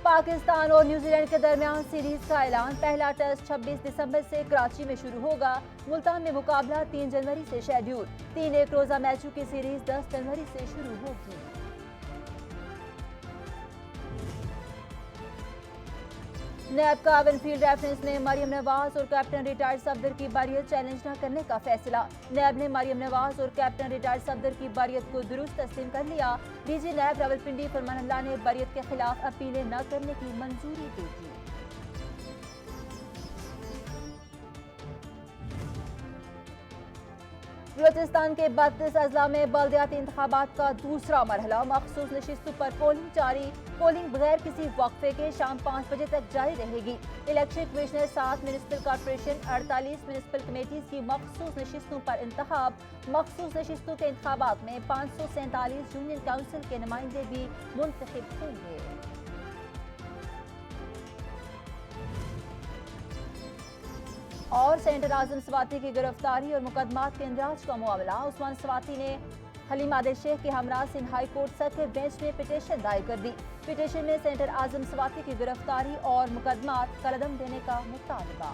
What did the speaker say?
پاکستان اور New Zealand کے درمیان سیریز کا اعلان۔ پہلا ٹیسٹ 26 دسمبر سے کراچی میں شروع ہوگا۔ ملتان میں مقابلہ 3 جنوری سے شیڈیول۔ 3 ایک روزہ میچوں کی سیریز 10 جنوری سے شروع ہوگی۔ نیب کا ونفیلڈ ریفرنس میں مریم نواز اور کیپٹن ریٹائرڈ صفدر کی بریت چیلنج نہ کرنے کا فیصلہ۔ نیب نے مریم نواز اور کیپٹن ریٹائرڈ صفدر کی بریت کو درست تسلیم کر لیا۔ ڈی جی نیب راولپنڈی فرمان اللہ نے بریت کے خلاف اپیلیں نہ کرنے کی منظوری دے دی۔ بلوچستان کے 32 اضلاع میں بلدیاتی انتخابات کا دوسرا مرحلہ۔ مخصوص نشستوں پر پولنگ جاری۔ پولنگ بغیر کسی وقفے کے شام 5 بجے تک جاری رہے گی۔ Election commissioner 7 municipal corporation 48 municipal committees کی مخصوص نشستوں پر انتخاب۔ مخصوص نشستوں کے انتخابات میں 547 یونین کونسل کے نمائندے بھی منتخب ہوں گے۔ اور سینٹر اعظم سواتی کی گرفتاری اور مقدمات کے اندراج کا معاملہ۔ عثمان سواتی نے حلیم عادل شیخ کے ہمراہ Sindh high court circuit bench میں پٹیشن دائر کر دی۔ پٹیشن میں سینٹر اعظم سواتی کی گرفتاری اور مقدمات کالعدم دینے کا مطالبہ۔